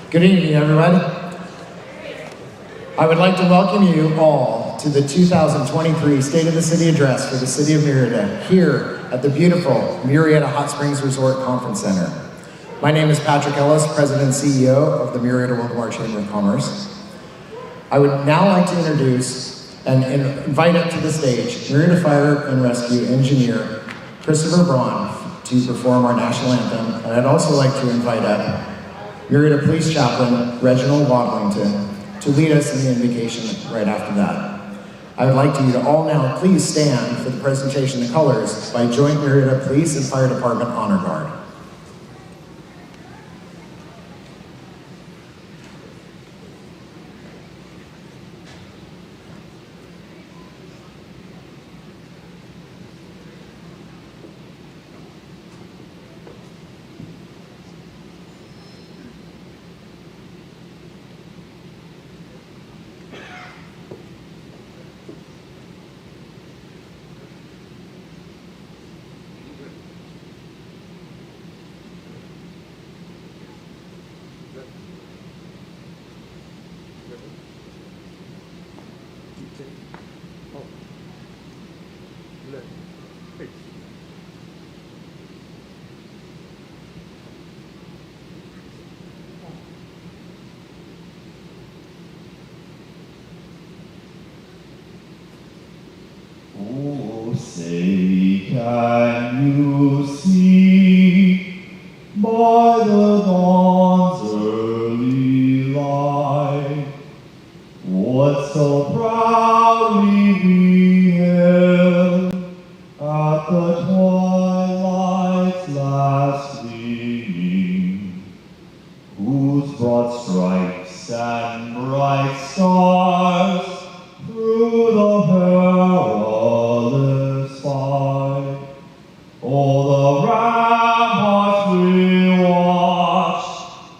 Good evening, everybody. I would like to welcome you all to the 2023 State of the City Address for the City of Murrieta here at the beautiful Murrieta Hot Springs Resort Conference Center. My name is Patrick Ellis, President and CEO of the Murrieta Wildomar Chamber of Commerce. I would now like to introduce and invite up to the stage Murrieta Fire and Rescue Engineer Christopher Braun to perform our national anthem. And I'd also like to invite up Murrieta Police Chaplain Reginald Wadlington to lead us in the invocation right after that. I would like you to all now please stand for the presentation of colors by Joint Murrieta Police and Fire Department Honor Guard. Oh, say, can you see by the dawn's early light what so proudly we hailed at the twilight's last gleaming, whose broad stripes and bright stars through the perilous fight, all the ramparts we watched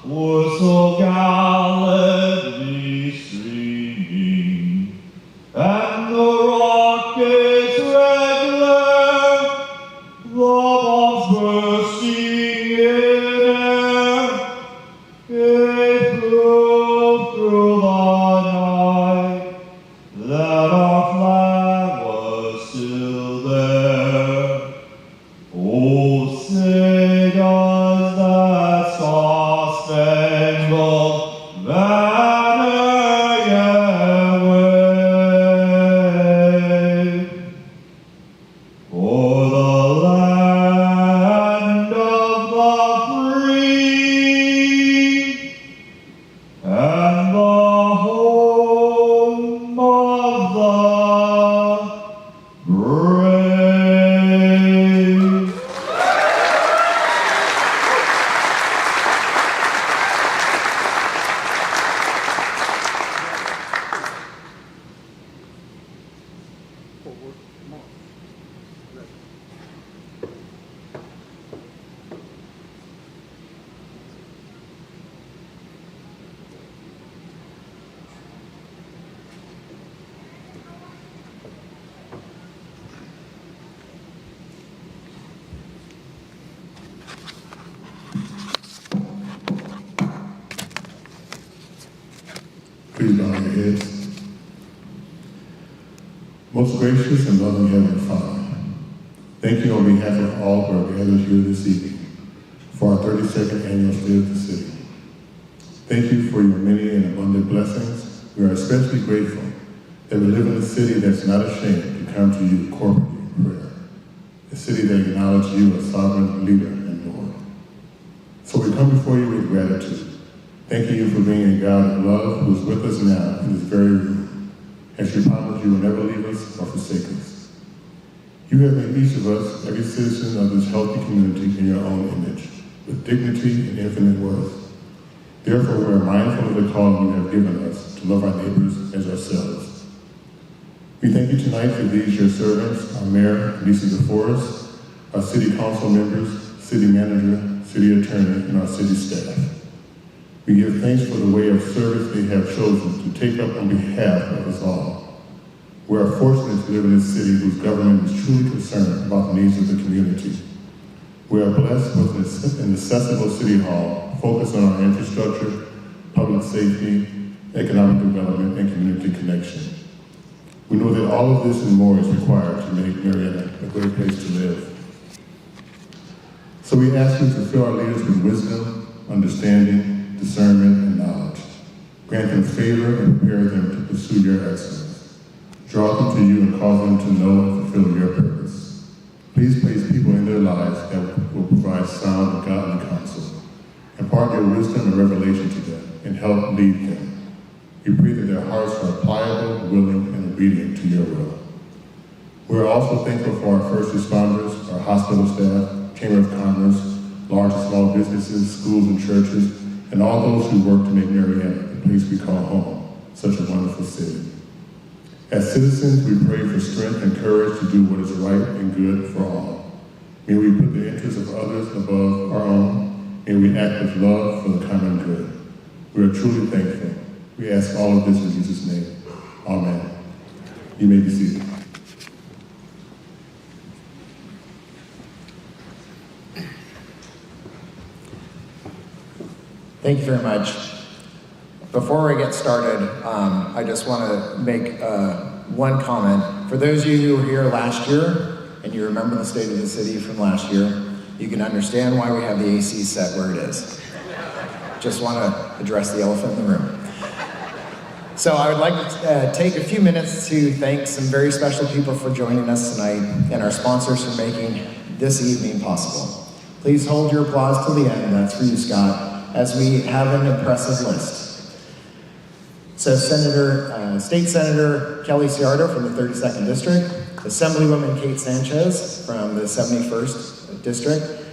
were so gallantly streaming, and the rocket's red glare, the bombs bursting in air, gave proof through the night that our flag was still there. Oh, say does that star-spangled banner yet wave? For the land of the free and the home of the brave. Please bow your heads. Most gracious and loving Heavenly Father, thank you on behalf of all who are gathered here this evening for our 32nd annual State of the City. Thank you for your many and abundant blessings. We are especially grateful that we live in a city that's not ashamed to come to you corporately in prayer, a city that acknowledges you as sovereign leader and Lord. So we come before you with gratitude, thanking you for being a God of love who is with us now in this very room, as you promised you will never leave us or forsake us. You have made each of us, every citizen of this healthy community, in your own image, with dignity and infinite worth. Therefore, we are mindful of the call you have given us to love our neighbors as ourselves. We thank you tonight for these, your servants, our Mayor Lisa DeForest, our City Council members, City Manager, City Attorney, and our City staff. We give thanks for the way of service they have chosen to take up on behalf of us all. We are fortunate to live in a city whose government is truly concerned about the needs of the community. We are blessed with an accessible city hall focused on our infrastructure, public safety, economic development, and community connection. We know that all of this and more is required to make Murrieta a great place to live. So we ask you to fill our leaders with wisdom, understanding, discernment, and knowledge. Grant them favor and prepare them to pursue your excellence. Draw them to you and cause them to know and fulfill your purpose. Please place people in their lives that will provide sound and godly counsel. Impart your wisdom and revelation to them and help lead them. We pray that their hearts are pliable, willing, and obedient to your will. We are also thankful for our first responders, our hospital staff, Chamber of Commerce, large and small businesses, schools and churches, and all those who work to make Murrieta the place we call home, such a wonderful city. As citizens, we pray for strength and courage to do what is right and good for all. May we put the interests of others above our own. May we act with love for the common good. We are truly thankful. We ask all of this in Jesus' name. Amen. You may be seated. Thank you very much. Before we get started, I just want to make one comment. For those of you who were here last year, and you remember the state of the city from last year, you can understand why we have the AC set where it is. Just want to address the elephant in the room. So I would like to take a few minutes to thank some very special people for joining us tonight and our sponsors for making this evening possible. Please hold your applause till the end, that's for you, Scott, as we have an impressive list. So State Senator Kelly Ciardo from the 32nd District, Assemblywoman Kate Sanchez from the 71st District,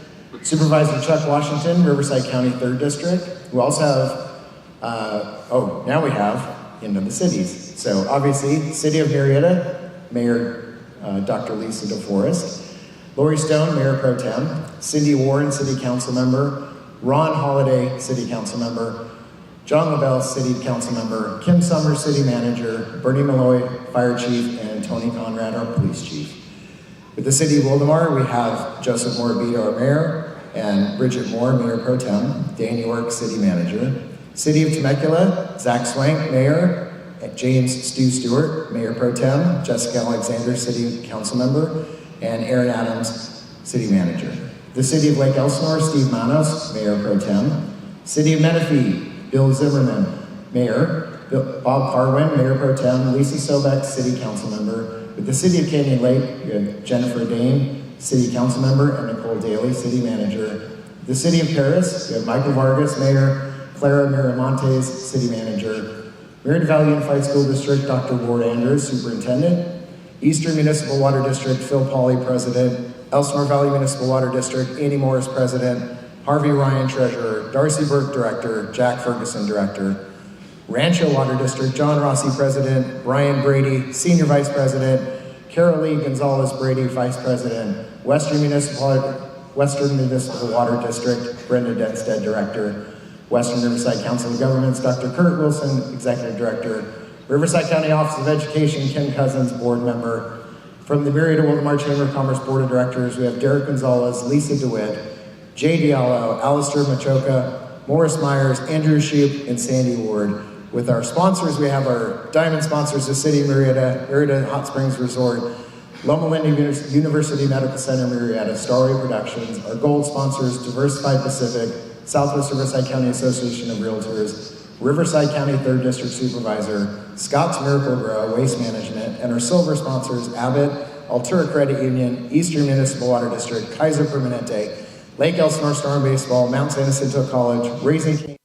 Supervisor Chuck Washington, Riverside County 3rd District. We also have, now we have into the cities. So obviously, City of Murrieta, Mayor Dr. Lisa DeForest, Lori Stone, Mayor Pro Tem, Cindy Warren, City Council Member, Ron Holiday, City Council Member, John Lavelle, City Council Member, Kim Summers, City Manager, Bernie Malloy, Fire Chief, and Tony Conrad, our Police Chief. With the City of Wildomar, we have Joseph Morabito, our Mayor, and Bridget Moore, Mayor Pro Tem, Dan York, City Manager. City of Temecula, Zach Swank, Mayor, James Stu Stewart, Mayor Pro Tem, Jessica Alexander, City Council Member, and Aaron Adams, City Manager. The City of Lake Elsinore, Steve Manos, Mayor Pro Tem. City of Menifee, Bill Zimmerman, Mayor. Bob Carwin, Mayor Pro Tem. Lisa Sobek, City Council Member. With the City of Canyon Lake, we have Jennifer Dane, City Council Member, and Nicole Daly, City Manager. The City of Paris, we have Michael Vargas, Mayor. Clara Miramontes, City Manager. Murrieta Valley Unified School District, Dr. Ward Andrews, Superintendent. Eastern Municipal Water District, Phil Pauley, President. Elsinore Valley Municipal Water District, Andy Morris, President. Harvey Ryan, Treasurer. Darcy Burke, Director. Jack Ferguson, Director. Rancho Water District, John Rossi, President. Brian Brady, Senior Vice President. Carol Lee Gonzalez Brady, Vice President. Western Municipal Water District, Brenda Denstead, Director. Western Riverside Council of Governments, Dr. Kurt Wilson, Executive Director. Riverside County Office of Education, Kim Cousins, Board Member. From the Murrieta Wildomar Chamber of Commerce Board of Directors, we have Derek Gonzalez, Lisa DeWitt, Jay Diallo, Alistair Machoka, Morris Myers, Andrew Shoup, and Sandy Ward. With our sponsors, we have our diamond sponsors, the City of Murrieta, Murrieta Hot Springs Resort, Loma Linda University Medical Center Murrieta, Starway Productions, our gold sponsors, Diversified Pacific, Southwest Riverside County Association of Realtors, Riverside County 3rd District Supervisor, Scott's Miracle Grow, Waste Management, and our silver sponsors, Abbott, Altura Credit Union, Eastern Municipal Water District, Kaiser Permanente, Lake Elsinore Storm Baseball, Mount San Jacinto College, Raising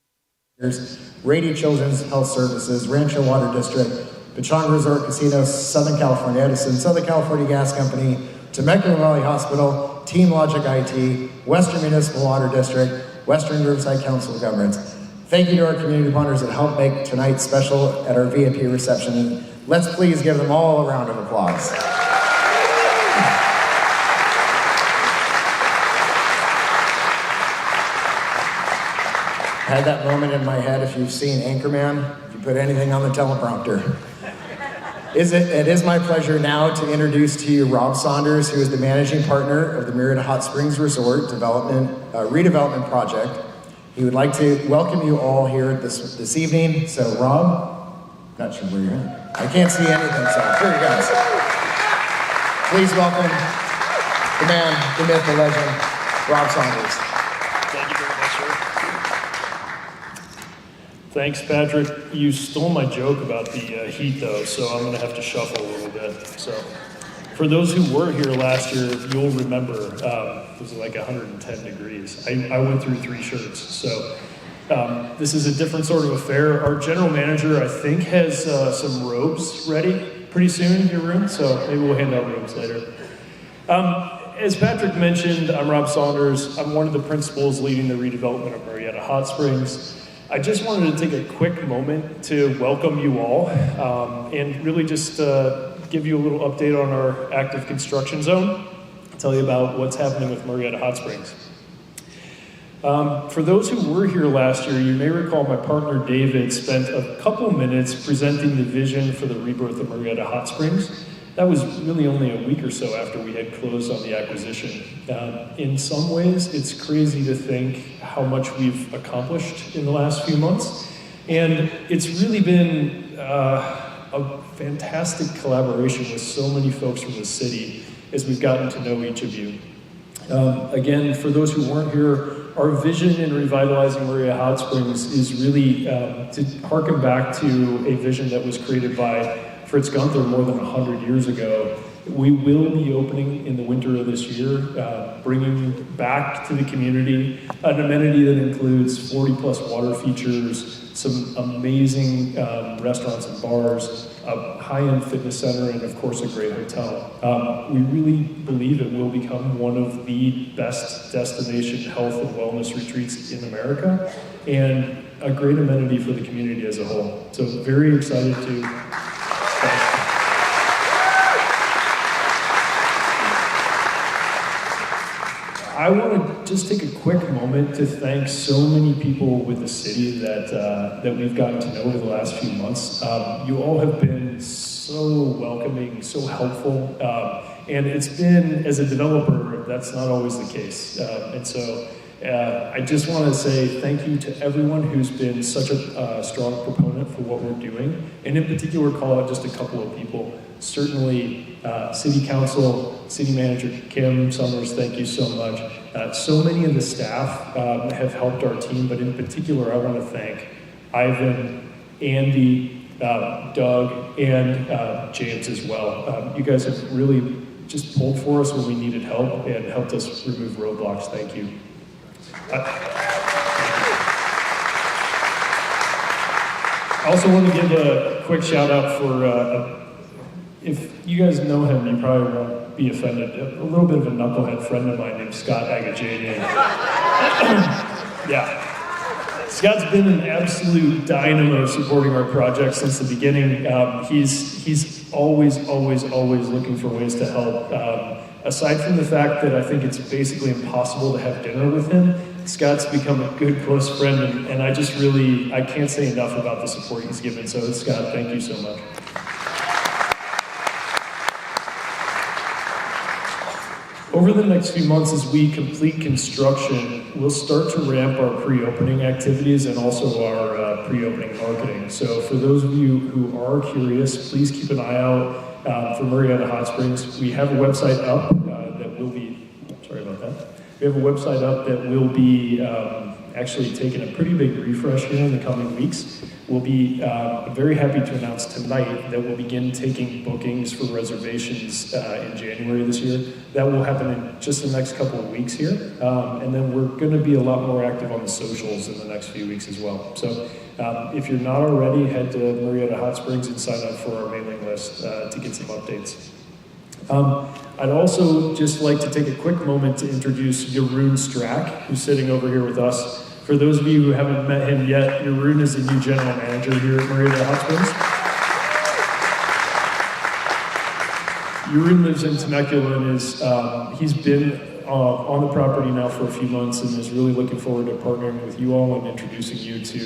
Cane's, Rady Children's Health Services, Rancho Water District, Pechanga Resort Casino, Southern California Edison, Southern California Gas Company, Temecula Valley Hospital, Team Logic IT, Western Municipal Water District, Western Riverside Council of Governments. Thank you to our community partners that helped make tonight special at our VIP reception. Let's please give them all a round of applause. I had that moment in my head, if you've seen Anchorman, if you put anything on the teleprompter. It is my pleasure now to introduce to you Rob Saunders, who is the managing partner of the Murrieta Hot Springs Resort redevelopment project. He would like to welcome you all here this evening. So Rob, not sure where you're at. I can't see anything, so here he goes. Please welcome the man, the myth, the legend, Rob Saunders. Thank you very much, sir. Thanks, Patrick. You stole my joke about the heat, though, so I'm going to have to shuffle a little bit. So, for those who were here last year, you'll remember it was like 110 degrees. I went through 3 shirts, so this is a different sort of affair. Our general manager, I think, has some robes ready pretty soon in your room, so maybe we'll hand out robes later. As Patrick mentioned, I'm Rob Saunders. I'm one of the principals leading the redevelopment of Murrieta Hot Springs. I just wanted to take a quick moment to welcome you all and really just give you a little update on our active construction zone, tell you about what's happening with Murrieta Hot Springs. For those who were here last year, you may recall my partner David spent a couple minutes presenting the vision for the rebirth of Murrieta Hot Springs. That was really only a week or so after we had closed on the acquisition. In some ways, it's crazy to think how much we've accomplished in the last few months. And it's really been a fantastic collaboration with so many folks from the city as we've gotten to know each of you. Again, for those who weren't here, our vision in revitalizing Murrieta Hot Springs is really to harken back to a vision that was created by Fritz Gunther more than 100 years ago. We will be opening in the winter of this year, bringing back to the community an amenity that includes 40+ water features, some amazing restaurants and bars, a high-end fitness center, and of course a great hotel. We really believe it will become one of the best destination health and wellness retreats in America, and a great amenity for the community as a whole. So very excited to I want to just take a quick moment to thank so many people with the city that we've gotten to know over the last few months. You all have been so welcoming, so helpful, and it's been, as a developer, that's not always the case. And so I just want to say thank you to everyone who's been such a strong proponent for what we're doing, and in particular call out just a couple of people. Certainly, City Council, City Manager Kim Summers, thank you so much. So many of the staff have helped our team, but in particular, I want to thank Ivan, Andy, Doug, and James as well. You guys have really just pulled for us when we needed help and helped us remove roadblocks. Thank you. I also want to give a quick shout out for if you guys know him, you probably won't be offended. A little bit of a knucklehead friend of mine named Scott Agajanian. Yeah. Scott's been an absolute dynamo supporting our project since the beginning. He's always looking for ways to help. Aside from the fact that I think it's basically impossible to have dinner with him, Scott's become a good close friend, and I can't say enough about the support he's given. So Scott, thank you so much. Over the next few months, as we complete construction, we'll start to ramp our pre-opening activities and also our pre-opening marketing. So for those of you who are curious, please keep an eye out for Murrieta Hot Springs. We have a website up that will be, sorry about that. We have a website up that will be actually taking a pretty big refresh here in the coming weeks. We'll be very happy to announce tonight that we'll begin taking bookings for reservations in January this year. That will happen in just the next couple of weeks here. And then we're going to be a lot more active on the socials in the next few weeks as well. So if you're not already, head to Murrieta Hot Springs and sign up for our mailing list to get some updates. I'd also just like to take a quick moment to introduce Jeroen Strack, who's sitting over here with us. For those of you who haven't met him yet, Jeroen is the new general manager here at Murrieta Hot Springs. Jeroen lives in Temecula and he's been on the property now for a few months and is really looking forward to partnering with you all and introducing you to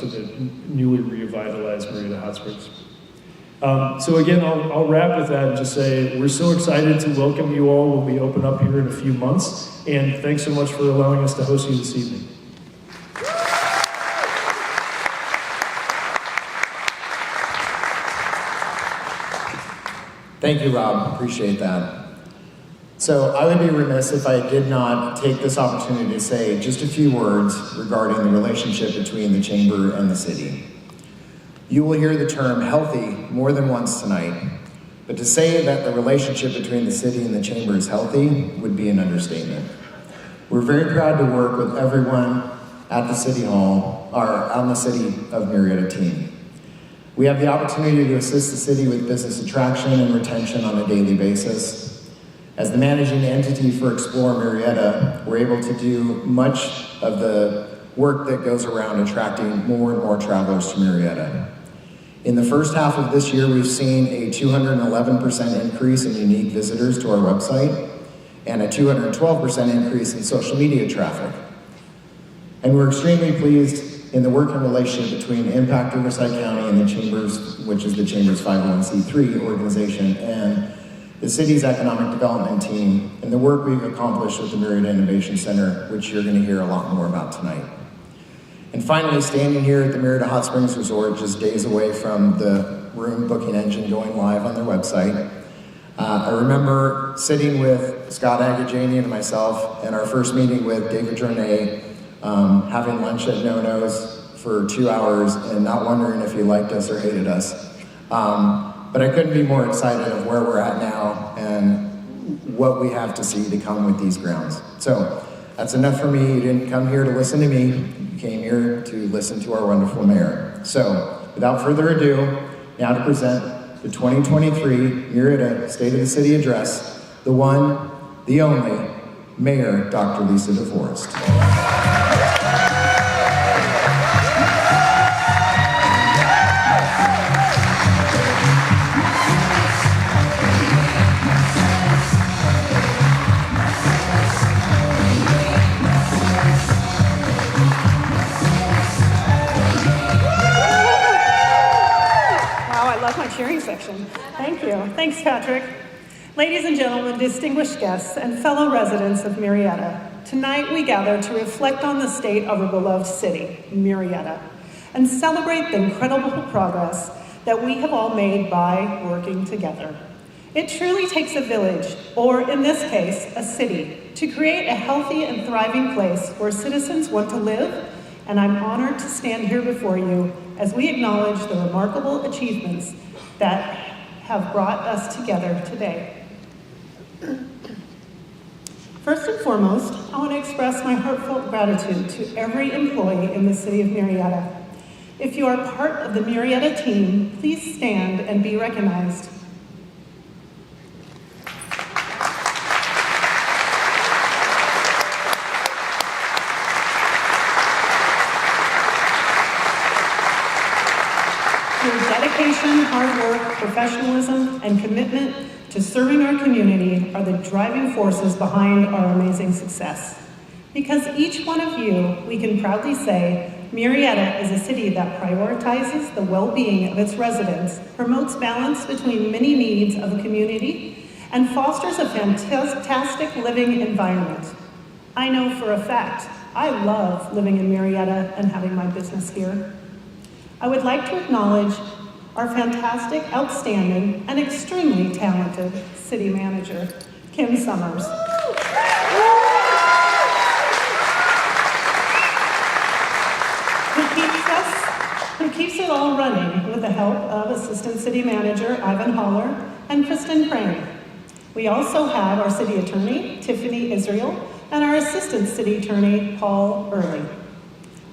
the newly revitalized Murrieta Hot Springs. So again, I'll wrap with that and just say we're so excited to welcome you all when we open up here in a few months, and thanks so much for allowing us to host you this evening. Thank you, Rob. Appreciate that. So I would be remiss if I did not take this opportunity to say just a few words regarding the relationship between the Chamber and the city. You will hear the term healthy more than once tonight, but to say that the relationship between the city and the Chamber is healthy would be an understatement. We're very proud to work with everyone at the City Hall, or on the City of Murrieta team. We have the opportunity to assist the city with business attraction and retention on a daily basis. As the managing entity for Explore Murrieta, we're able to do much of the work that goes around attracting more and more travelers to Murrieta. In the first half of this year, we've seen a 211% increase in unique visitors to our website and a 212% increase in social media traffic. And we're extremely pleased in the working relationship between Impact Riverside County and the Chambers, which is the Chamber's 501c3 organization, and the city's economic development team, and the work we've accomplished with the Murrieta Innovation Center, which you're going to hear a lot more about tonight. And finally, standing here at the Murrieta Hot Springs Resort, just days away from the room booking engine going live on their website, I remember sitting with Scott Agajanian and myself in our first meeting with David Jornet, having lunch at No-No's for 2 hours and not wondering if he liked us or hated us. But I couldn't be more excited of where we're at now and what we have to see to come with these grounds. So that's enough for me. You didn't come here to listen to me. You came here to listen to our wonderful mayor. So without further ado, now to present the 2023 Murrieta State of the City Address, the one, the only, Mayor Dr. Lisa DeForest. Cheering section. Thank you. Thanks, Patrick. Ladies and gentlemen, distinguished guests, and fellow residents of Murrieta, tonight we gather to reflect on the state of our beloved city, Murrieta, and celebrate the incredible progress that we have all made by working together. It truly takes a village, or in this case, a city, to create a healthy and thriving place where citizens want to live, and I'm honored to stand here before you as we acknowledge the remarkable achievements that have brought us together today. First and foremost, I want to express my heartfelt gratitude to every employee in the city of Murrieta. If you are part of the Murrieta team, please stand and be recognized. Your dedication, hard work, professionalism, and commitment to serving our community are the driving forces behind our amazing success. Because each one of you, we can proudly say, Murrieta is a city that prioritizes the well-being of its residents, promotes balance between many needs of the community, and fosters a fantastic living environment. I know for a fact, I love living in Murrieta and having my business here. I would like to acknowledge our fantastic, outstanding, and extremely talented city manager, Kim Summers. Who keeps it all running with the help of Assistant City Manager Ivan Holler and Kristen Crane. We also have our City Attorney, Tiffany Israel, and our Assistant City Attorney, Paul Early.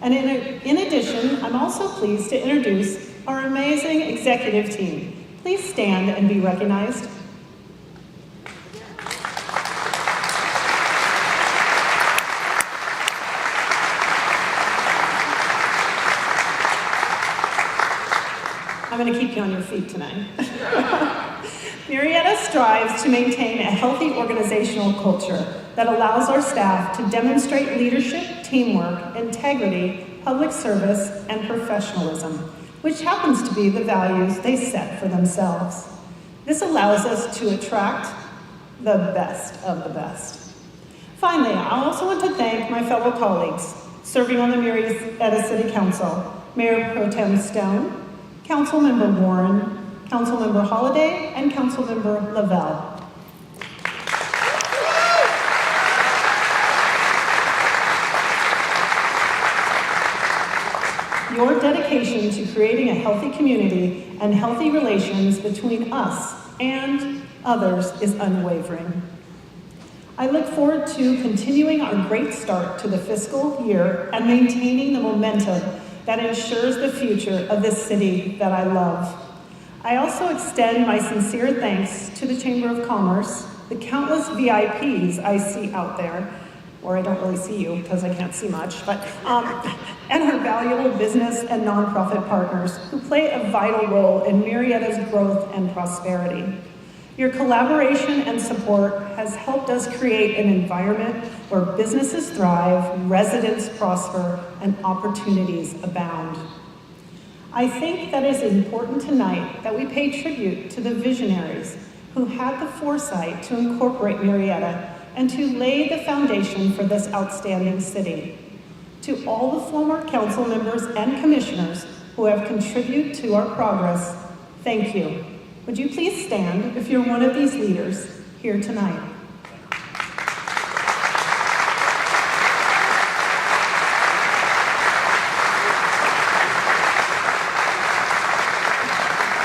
And in addition, I'm also pleased to introduce our amazing executive team. Please stand and be recognized. I'm going to keep you on your feet tonight. Murrieta strives to maintain a healthy organizational culture that allows our staff to demonstrate leadership, teamwork, integrity, public service, and professionalism, which happens to be the values they set for themselves. This allows us to attract the best of the best. Finally, I also want to thank my fellow colleagues serving on the Murrieta City Council, Mayor Pro Tem Stone, Councilmember Warren, Councilmember Holliday, and Councilmember Lavelle. Your dedication to creating a healthy community and healthy relations between us and others is unwavering. I look forward to continuing our great start to the fiscal year and maintaining the momentum that ensures the future of this city that I love. I also extend my sincere thanks to the Chamber of Commerce, the countless VIPs I see out there, or I don't really see you because I can't see much, but, and our valuable business and nonprofit partners who play a vital role in Murrieta's growth and prosperity. Your collaboration and support has helped us create an environment where businesses thrive, residents prosper, and opportunities abound. I think that it's important tonight that we pay tribute to the visionaries who had the foresight to incorporate Murrieta and to lay the foundation for this outstanding city. To all the former council members and commissioners who have contributed to our progress, thank you. Would you please stand if you're one of these leaders here tonight?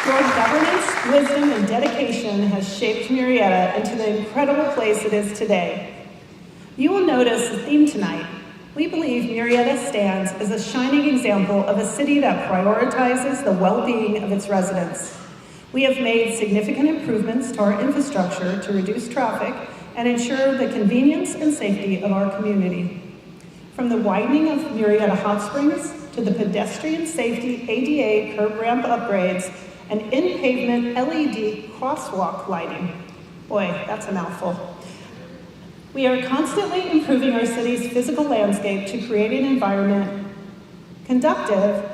Your governance, wisdom, and dedication has shaped Murrieta into the incredible place it is today. You will notice the theme tonight. We believe Murrieta stands as a shining example of a city that prioritizes the well-being of its residents. We have made significant improvements to our infrastructure to reduce traffic and ensure the convenience and safety of our community. From the widening of Murrieta Hot Springs to the pedestrian safety ADA curb ramp upgrades and in-pavement LED crosswalk lighting. Boy, that's a mouthful. We are constantly improving our city's physical landscape to create an environment conducive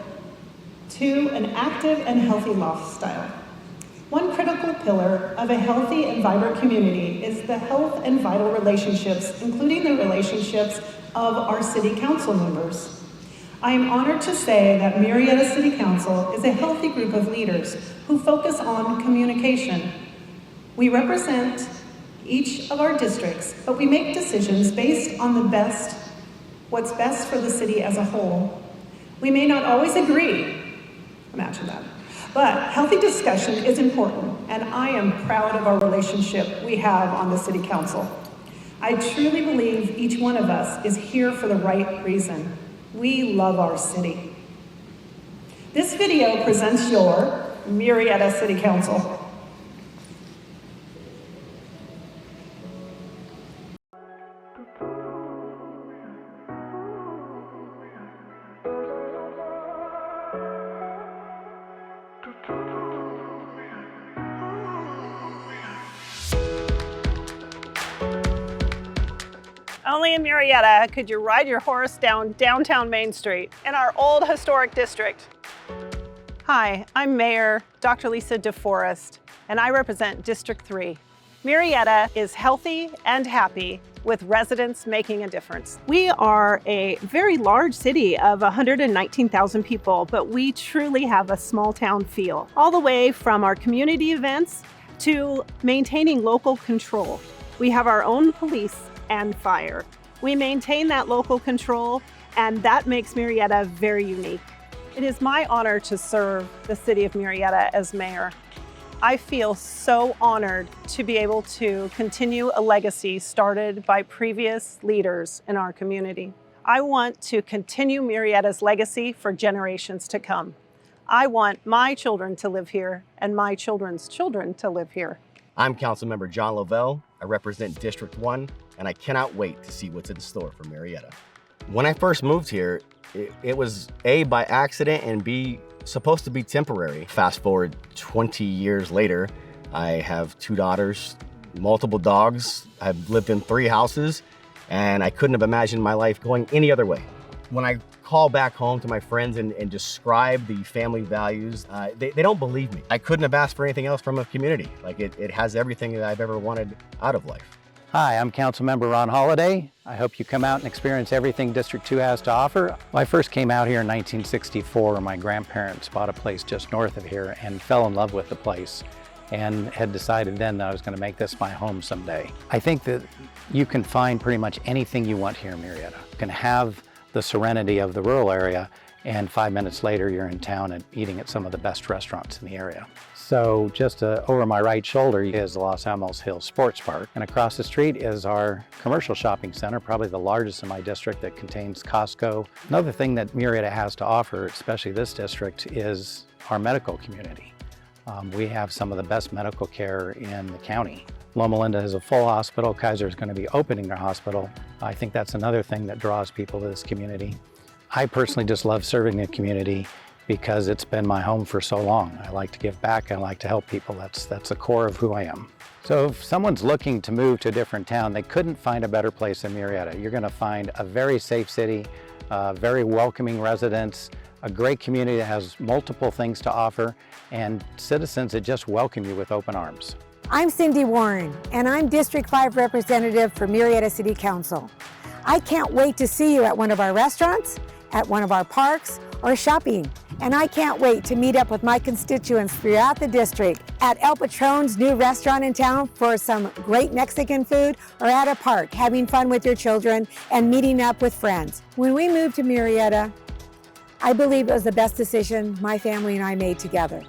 to an active and healthy lifestyle. One critical pillar of a healthy and vibrant community is the health and vital relationships, including the relationships of our city council members. I am honored to say that Murrieta City Council is a healthy group of leaders who focus on communication. We represent each of our districts, but we make decisions based on what's best for the city as a whole. We may not always agree, imagine that. But healthy discussion is important, and I am proud of our relationship we have on the City Council. I truly believe each one of us is here for the right reason. We love our city. This video presents your Murrieta City Council. Only in Murrieta could you ride your horse down downtown Main Street in our old historic district. Hi, I'm Mayor Dr. Lisa DeForest, and I represent District 3. Murrieta is healthy and happy with residents making a difference. We are a very large city of 119,000 people, but we truly have a small town feel, all the way from our community events to maintaining local control. We have our own police and fire. We maintain that local control, and that makes Murrieta very unique. It is my honor to serve the city of Murrieta as mayor. I feel so honored to be able to continue a legacy started by previous leaders in our community. I want to continue Murrieta's legacy for generations to come. I want my children to live here and my children's children to live here. I'm Councilmember John Lavelle. I represent District 1, and I cannot wait to see what's in store for Murrieta. When I first moved here, it was A, by accident, and B, supposed to be temporary. Fast forward 20 years later, I have 2 daughters, multiple dogs. I've lived in 3 houses, and I couldn't have imagined my life going any other way. When I call back home to my friends and describe the family values, they don't believe me. I couldn't have asked for anything else from a community. Like it has everything that I've ever wanted out of life. Hi, I'm Councilmember Ron Holliday. I hope you come out and experience everything District 2 has to offer. Well, I first came out here in 1964. My grandparents bought a place just north of here and fell in love with the place and had decided then that I was going to make this my home someday. I think that you can find pretty much anything you want here in Murrieta. You can have the serenity of the rural area, and 5 minutes later you're in town and eating at some of the best restaurants in the area. So just over my right shoulder is the Los Alamos Hills Sports Park, and across the street is our commercial shopping center, probably the largest in my district, that contains Costco. Another thing that Murrieta has to offer, especially this district, is our medical community. We have some of the best medical care in the county. Loma Linda has a full hospital. Kaiser is going to be opening their hospital. I think that's another thing that draws people to this community. I personally just love serving the community because it's been my home for so long. I like to give back. I like to help people. That's the core of who I am. So if someone's looking to move to a different town, they couldn't find a better place than Murrieta. You're going to find a very safe city, very welcoming residents, a great community that has multiple things to offer, and citizens that just welcome you with open arms. I'm Cindy Warren, and I'm District 5 representative for Murrieta City Council. I can't wait to see you at one of our restaurants, at one of our parks, or shopping. And I can't wait to meet up with my constituents throughout the district at El Patron's new restaurant in town for some great Mexican food, or at a park having fun with your children and meeting up with friends. When we moved to Murrieta, I believe it was the best decision my family and I made together.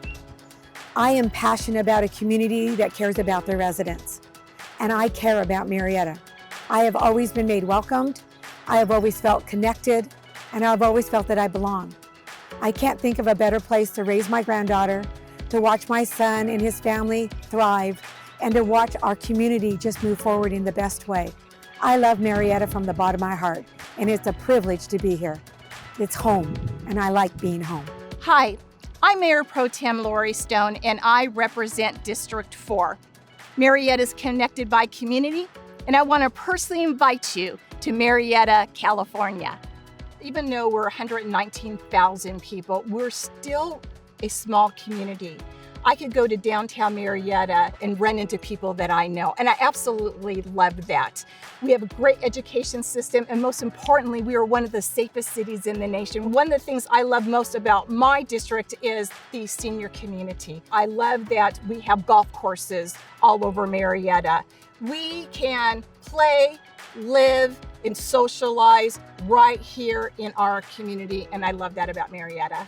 I am passionate about a community that cares about their residents, and I care about Murrieta. I have always been made welcomed, I have always felt connected, and I've always felt that I belong. I can't think of a better place to raise my granddaughter, to watch my son and his family thrive, and to watch our community just move forward in the best way. I love Murrieta from the bottom of my heart, and it's a privilege to be here. It's home, and I like being home. Hi, I'm Mayor Pro Tem Lori Stone, and I represent District 4. Murrieta is connected by community, and I want to personally invite you to Murrieta, California. Even though we're 119,000 people, we're still a small community. I could go to downtown Murrieta and run into people that I know, and I absolutely love that. We have a great education system, and most importantly, we are one of the safest cities in the nation. One of the things I love most about my district is the senior community. I love that we have golf courses all over Murrieta. We can play, live, and socialize right here in our community, and I love that about Murrieta.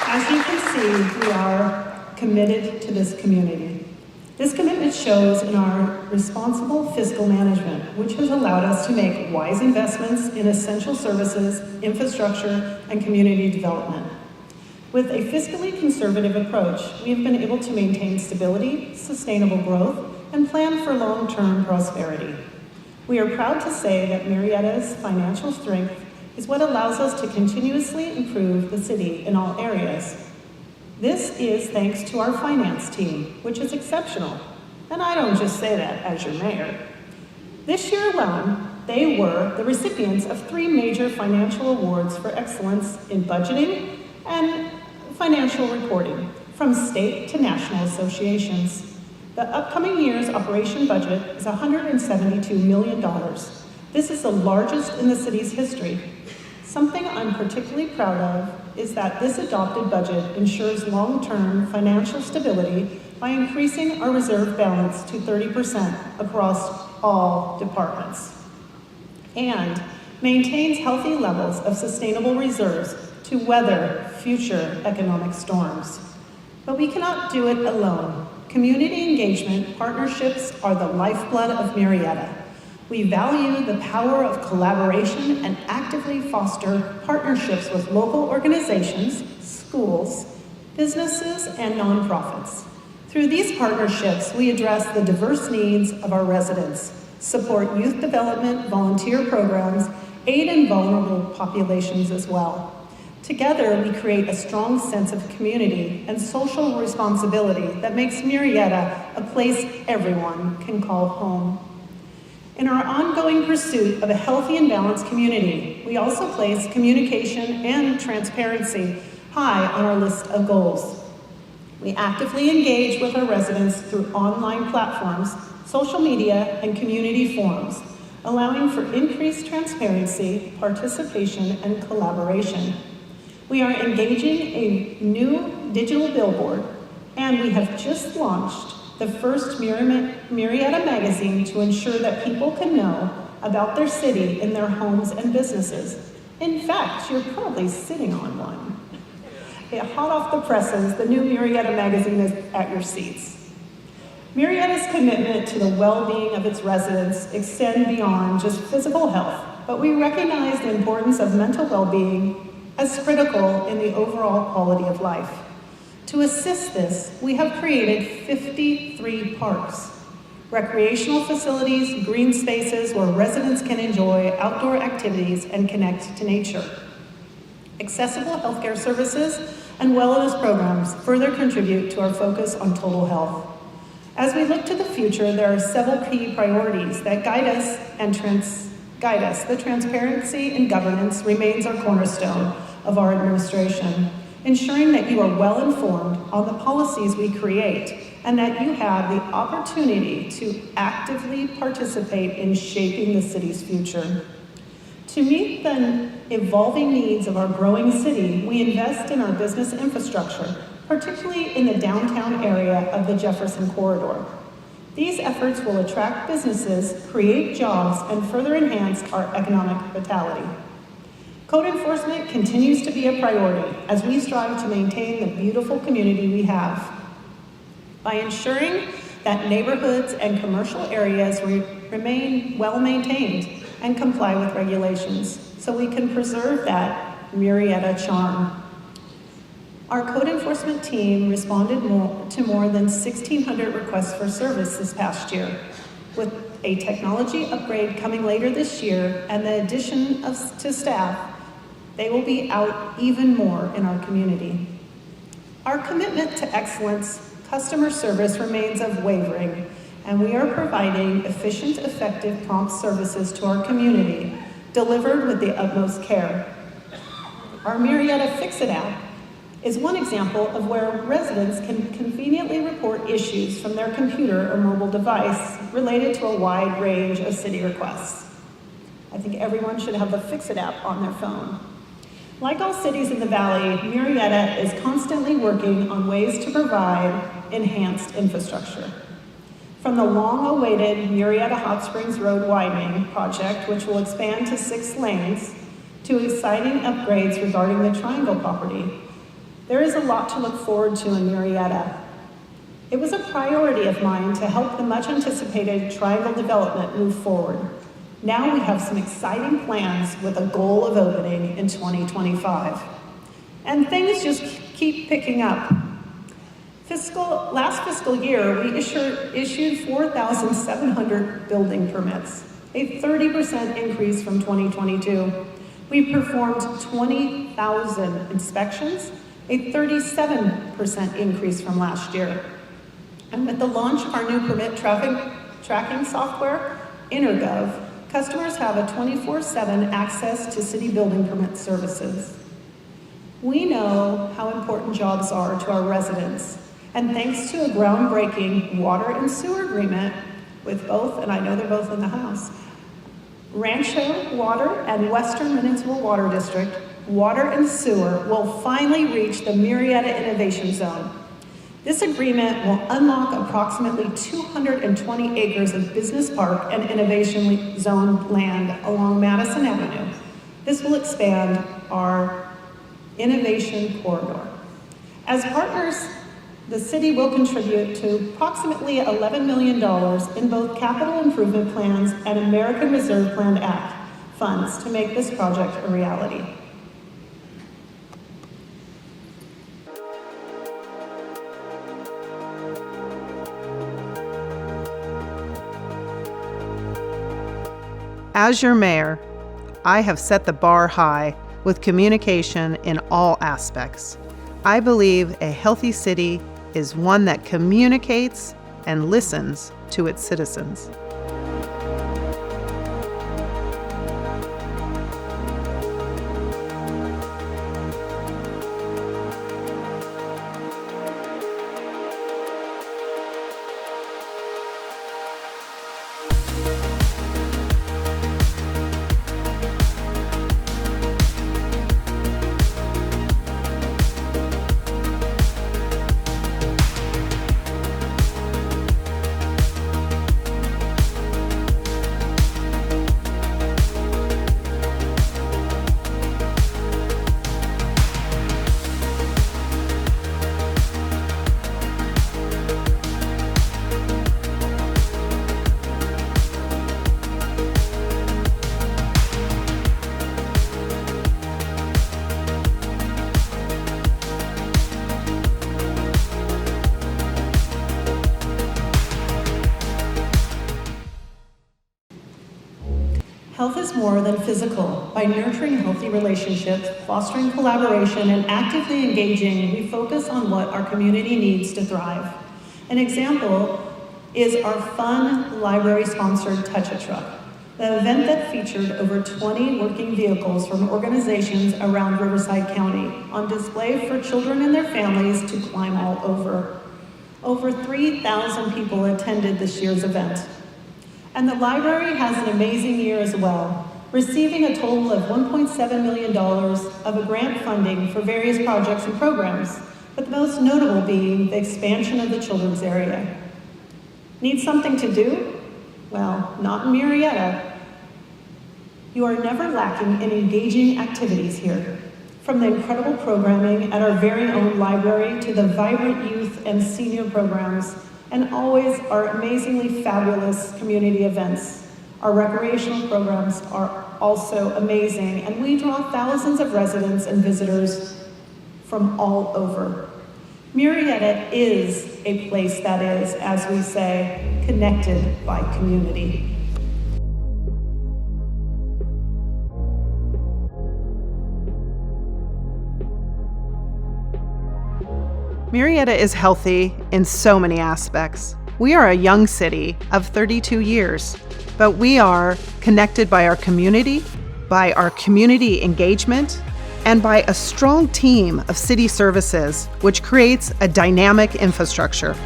As you can see, we are committed to this community. This commitment shows in our responsible fiscal management, which has allowed us to make wise investments in essential services, infrastructure, and community development. With a fiscally conservative approach, we have been able to maintain stability, sustainable growth, and plan for long-term prosperity. We are proud to say that Murrieta's financial strength is what allows us to continuously improve the city in all areas. This is thanks to our finance team, which is exceptional. And I don't just say that as your mayor. This year alone, they were the recipients of 3 major financial awards for excellence in budgeting and financial reporting from state to national associations. The upcoming year's operation budget is $172 million. This is the largest in the city's history. Something I'm particularly proud of is that this adopted budget ensures long-term financial stability by increasing our reserve balance to 30% across all departments, and maintains healthy levels of sustainable reserves to weather future economic storms. But we cannot do it alone. Community engagement partnerships are the lifeblood of Murrieta. We value the power of collaboration and actively foster partnerships with local organizations, schools, businesses, and nonprofits. Through these partnerships, we address the diverse needs of our residents, support youth development, volunteer programs, aid in vulnerable populations as well. Together, we create a strong sense of community and social responsibility that makes Murrieta a place everyone can call home. In our ongoing pursuit of a healthy and balanced community, we also place communication and transparency high on our list of goals. We actively engage with our residents through online platforms, social media, and community forums, allowing for increased transparency, participation, and collaboration. We are engaging a new digital billboard, and we have just launched the first Murrieta magazine to ensure that people can know about their city in their homes and businesses. In fact, you're probably sitting on one. Hot off the presses, the new Murrieta magazine is at your seats. Murrieta's commitment to the well-being of its residents extend beyond just physical health, but we recognize the importance of mental well-being as critical in the overall quality of life. To assist this, we have created 53 parks, recreational facilities, green spaces where residents can enjoy outdoor activities and connect to nature. Accessible healthcare services and wellness programs further contribute to our focus on total health. As we look to the future, there are several key priorities that guide us. The transparency and governance remains our cornerstone of our administration, ensuring that you are well informed on the policies we create and that you have the opportunity to actively participate in shaping the city's future. To meet the evolving needs of our growing city, we invest in our business infrastructure, particularly in the downtown area of the Jefferson Corridor. These efforts will attract businesses, create jobs, and further enhance our economic vitality. Code enforcement continues to be a priority as we strive to maintain the beautiful community we have. By ensuring that neighborhoods and commercial areas remain well maintained and comply with regulations so we can preserve that Murrieta charm. Our code enforcement team responded to more than 1,600 requests for service this past year. With a technology upgrade coming later this year and the addition to staff, they will be out even more in our community. Our commitment to excellence, customer service remains unwavering, and we are providing efficient, effective, prompt services to our community, delivered with the utmost care. Our Murrieta Fix-It app is one example of where residents can conveniently report issues from their computer or mobile device related to a wide range of city requests. I think everyone should have the Fix-It app on their phone. Like all cities in the Valley, Murrieta is constantly working on ways to provide enhanced infrastructure. From the long-awaited Murrieta Hot Springs Road widening project, which will expand to 6 lanes, to exciting upgrades regarding the Triangle property, there is a lot to look forward to in Murrieta. It was a priority of mine to help the much-anticipated Triangle development move forward. Now we have some exciting plans with a goal of opening in 2025. And things just keep picking up. Last fiscal year, we issued 4,700 building permits, a 30% increase from 2022. We performed 20,000 inspections, a 37% increase from last year. And with the launch of our new permit tracking software, InterGov, customers have a 24/7 access to city building permit services. We know how important jobs are to our residents, and thanks to a groundbreaking water and sewer agreement with both, and I know they're both in the house, Rancho Water and Western Municipal Water District, water and sewer will finally reach the Murrieta Innovation Zone. This agreement will unlock approximately 220 acres of business park and innovation zone land along Madison Avenue. This will expand our innovation corridor. As partners, the city will contribute to approximately $11 million in both capital improvement plans and American Reserve Plan Act funds to make this project a reality. As your mayor, I have set the bar high with communication in all aspects. I believe a healthy city is one that communicates and listens to its citizens. Health is more than physical. By nurturing healthy relationships, fostering collaboration, and actively engaging, we focus on what our community needs to thrive. An example is our fun library-sponsored Touch-a-Truck, the event that featured over 20 working vehicles from organizations around Riverside County on display for children and their families to climb all over. Over 3,000 people attended this year's event. And the library has an amazing year as well, receiving a total of $1.7 million of a grant funding for various projects and programs, but the most notable being the expansion of the children's area. Need something to do? Well, not in Murrieta. You are never lacking in engaging activities here. From the incredible programming at our very own library to the vibrant youth and senior programs, and always our amazingly fabulous community events. Our recreational programs are also amazing, and we draw thousands of residents and visitors from all over. Murrieta is a place that is, as we say, connected by community. Murrieta is healthy in so many aspects. We are a young city of 32 years, but we are connected by our community, by our community engagement, and by a strong team of city services, which creates a dynamic infrastructure.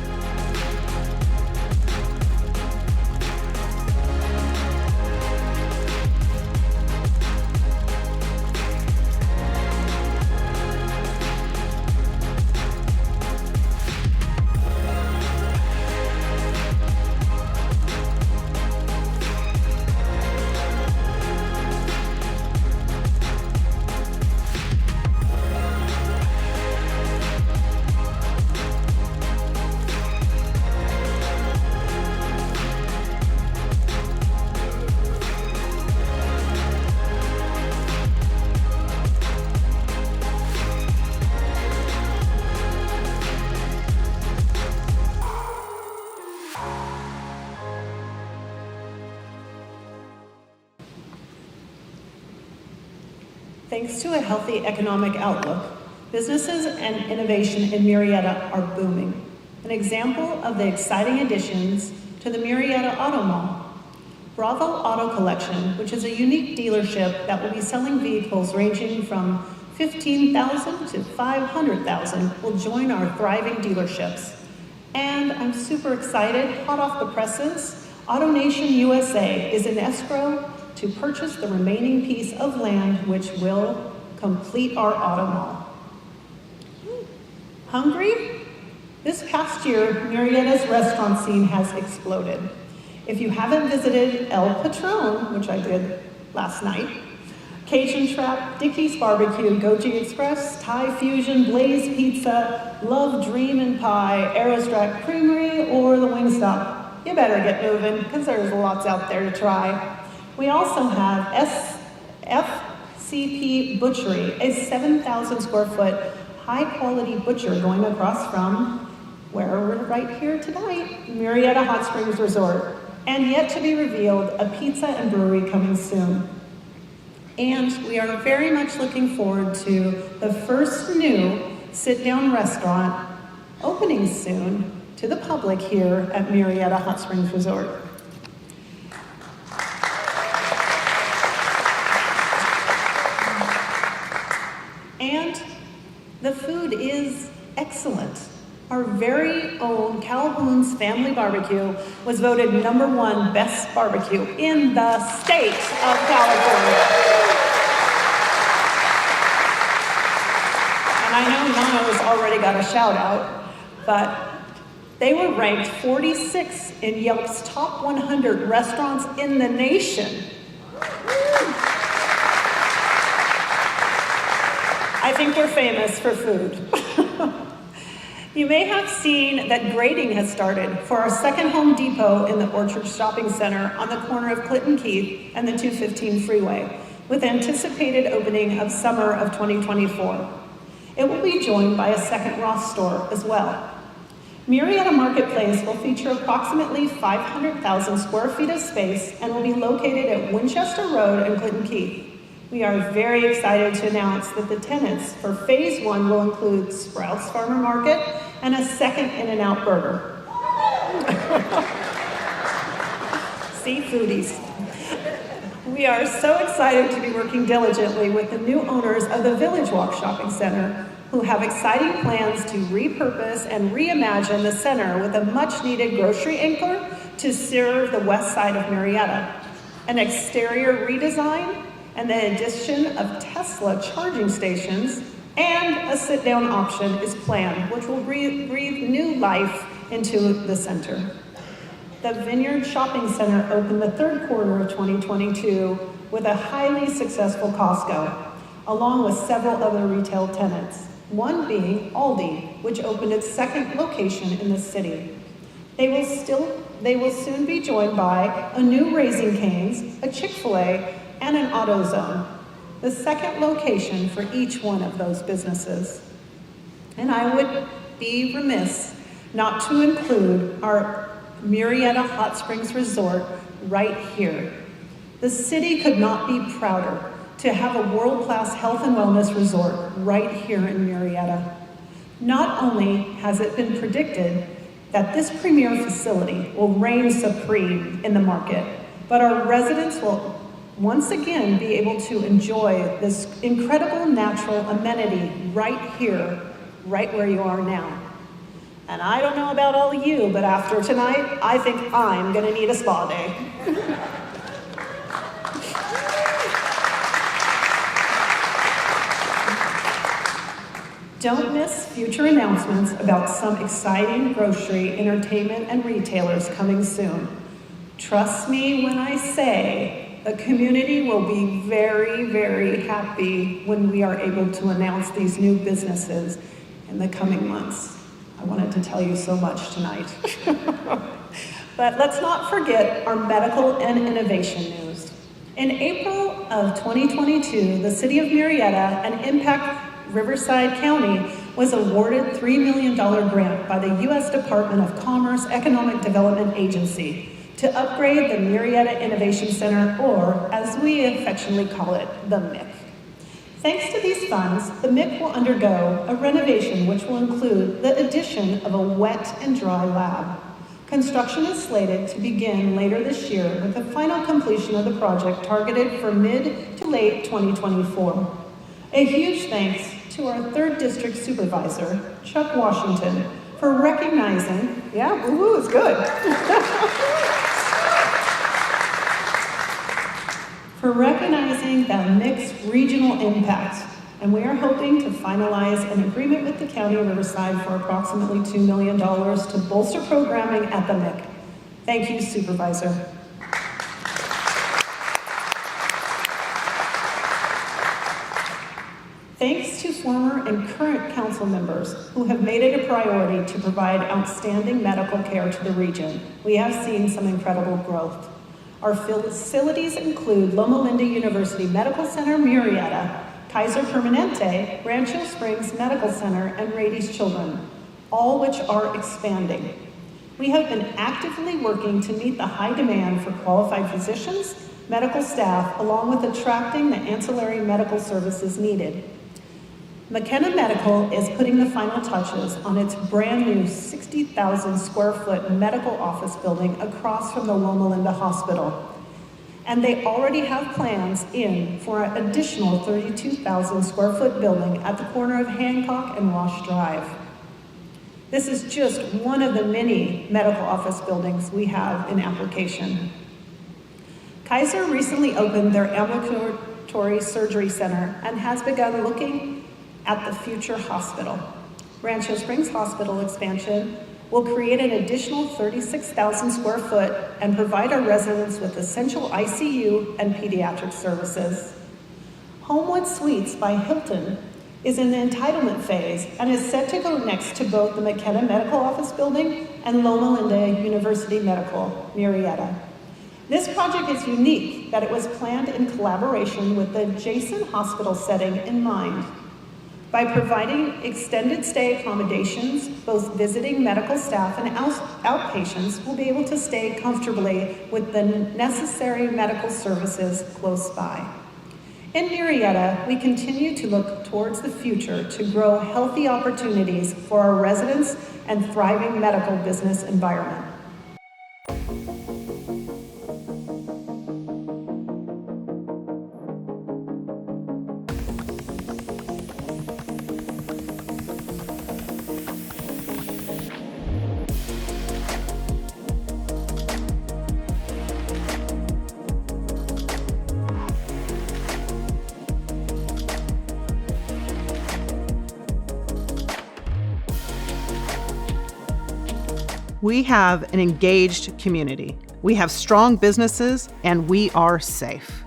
Thanks to a healthy economic outlook, businesses and innovation in Murrieta are booming. An example of the exciting additions to the Murrieta Auto Mall. Bravo Auto Collection, which is a unique dealership that will be selling vehicles ranging from $15,000 to $500,000, will join our thriving dealerships. And I'm super excited, hot off the presses, AutoNation USA is in escrow to purchase the remaining piece of land which will complete our auto mall. Hungry? This past year, Murrieta's restaurant scene has exploded. If you haven't visited El Patron, which I did last night, Cajun Trap, Dickey's Barbecue, Goji Express, Thai Fusion, Blaze Pizza, Love Dream and Pie, Aerostrack Creamery, or the Wingstop, you better get moving because there's lots out there to try. We also have FCP Butchery, a 7,000 square foot high quality butcher going across from where we're right here tonight, Murrieta Hot Springs Resort, and yet to be revealed, a pizza and brewery coming soon. And we are very much looking forward to the first new sit-down restaurant opening soon to the public here at Murrieta Hot Springs Resort. And the food is excellent. Our very own Calhoun's Family Barbecue was voted #1 best barbecue in the state of California. And I know Nono's already got a shout out, but they were ranked 46 in Yelp's top 100 restaurants in the nation. I think we're famous for food. You may have seen that grading has started for our second Home Depot in the Orchard Shopping Center on the corner of Clinton Keith and the 215 freeway, with anticipated opening of summer of 2024. It will be joined by a second Ross store as well. Murrieta Marketplace will feature approximately 500,000 square feet of space and will be located at Winchester Road and Clinton Keith. We are very excited to announce that the tenants for Phase 1 will include Sprouts Farmer Market and a second In-N-Out Burger. See, foodies. We are so excited to be working diligently with the new owners of the Village Walk Shopping Center, who have exciting plans to repurpose and reimagine the center with a much-needed grocery anchor to serve the west side of Murrieta, an exterior redesign, and the addition of Tesla charging stations, and a sit-down option is planned, which will breathe new life into the center. The Vineyard Shopping Center opened the third quarter of 2022 with a highly successful Costco, along with several other retail tenants, one being Aldi, which opened its second location in the city. They will soon be joined by a new Raising Cane's, a Chick-fil-A, and an AutoZone, the second location for each one of those businesses. And I would be remiss not to include our Murrieta Hot Springs Resort right here. The city could not be prouder to have a world-class health and wellness resort right here in Murrieta. Not only has it been predicted that this premier facility will reign supreme in the market, but our residents will once again be able to enjoy this incredible natural amenity right here, right where you are now. And I don't know about all of you, but after tonight, I think I'm gonna need a spa day. Don't miss future announcements about some exciting grocery, entertainment, and retailers coming soon. Trust me when I say the community will be very, very happy when we are able to announce these new businesses in the coming months. I wanted to tell you so much tonight. But let's not forget our medical and innovation news. In April of 2022, the City of Murrieta and Impact Riverside County was awarded $3 million grant by the U.S. Department of Commerce Economic Development Agency to upgrade the Murrieta Innovation Center, or as we affectionately call it, the MIC. Thanks to these funds, the MIC will undergo a renovation which will include the addition of a wet and dry lab. Construction is slated to begin later this year with the final completion of the project targeted for mid to late 2024. A huge thanks to our 3rd District Supervisor, Chuck Washington, for recognizing, yeah, woo-woo is good. For recognizing that mixed regional impact, and we are hoping to finalize an agreement with the County of Riverside for approximately $2 million to bolster programming at the MIC. Thank you, Supervisor. Thanks to former and current council members who have made it a priority to provide outstanding medical care to the region, we have seen some incredible growth. Our facilities include Loma Linda University Medical Center, Murrieta, Kaiser Permanente, Rancho Springs Medical Center, and Rady's Children, all which are expanding. We have been actively working to meet the high demand for qualified physicians, medical staff, along with attracting the ancillary medical services needed. McKenna Medical is putting the final touches on its brand new 60,000 square foot medical office building across from the Loma Linda Hospital. And they already have plans in for an additional 32,000 square foot building at the corner of Hancock and Wash Drive. This is just one of the many medical office buildings we have in application. Kaiser recently opened their ambulatory surgery center and has begun looking at the future hospital. Rancho Springs Hospital expansion will create an additional 36,000 square foot and provide our residents with essential ICU and pediatric services. Homewood Suites by Hilton is in the entitlement phase and is set to go next to both the McKenna Medical Office Building and Loma Linda University Medical, Murrieta. This project is unique that it was planned in collaboration with the adjacent hospital setting in mind. By providing extended stay accommodations, both visiting medical staff and outpatients will be able to stay comfortably with the necessary medical services close by. In Murrieta, we continue to look towards the future to grow healthy opportunities for our residents and thriving medical business environment. We have an engaged community. We have strong businesses, and we are safe.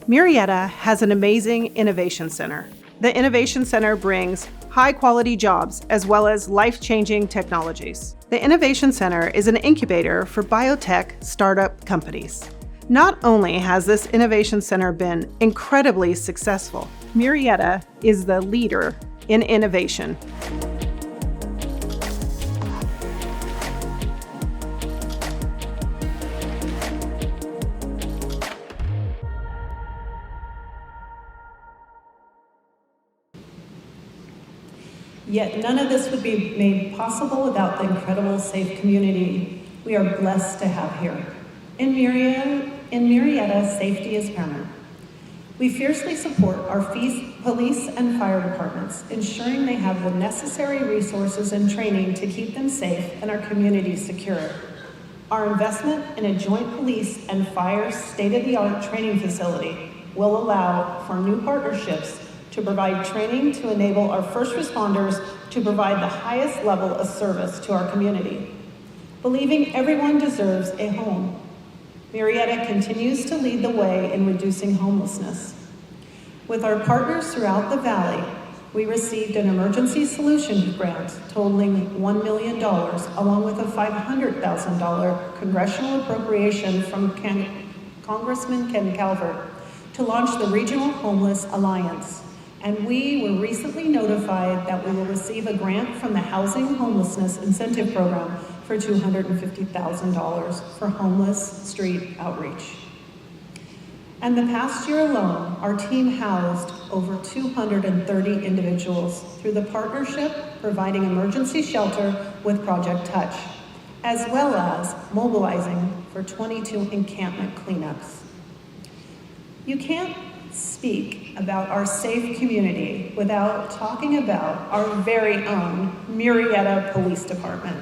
Murrieta has an amazing innovation center. The Innovation Center brings high-quality jobs as well as life-changing technologies. The Innovation Center is an incubator for biotech startup companies. Not only has this Innovation Center been incredibly successful, Murrieta is the leader in innovation. Yet none of this would be made possible without the incredible, safe community we are blessed to have here. In Murrieta, safety is paramount. We fiercely support our police and fire departments, ensuring they have the necessary resources and training to keep them safe and our communities secure. Our investment in a joint police and fire state-of-the-art training facility will allow for new partnerships to provide training to enable our first responders to provide the highest level of service to our community. Believing everyone deserves a home, Murrieta continues to lead the way in reducing homelessness. With our partners throughout the valley, we received an emergency solutions grant totaling $1 million, along with a $500,000 congressional appropriation from Congressman Ken Calvert to launch the Regional Homeless Alliance. And we were recently notified that we will receive a grant from the Housing Homelessness Incentive Program for $250,000 for homeless street outreach. And the past year alone, our team housed over 230 individuals through the partnership providing emergency shelter with Project Touch, as well as mobilizing for 22 encampment cleanups. You can't speak about our safe community without talking about our very own Murrieta Police Department.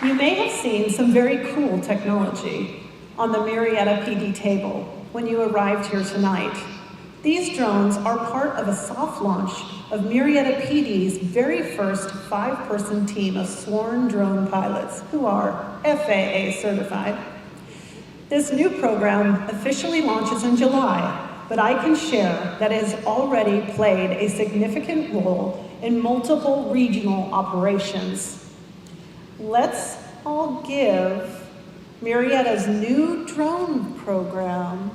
You may have seen some very cool technology on the Murrieta PD table, when you arrived here tonight. These drones are part of a soft launch of Murrieta PD's very first 5-person team of sworn drone pilots who are FAA certified. This new program officially launches in July, but I can share that it has already played a significant role in multiple regional operations. Let's all give Murrieta's new drone program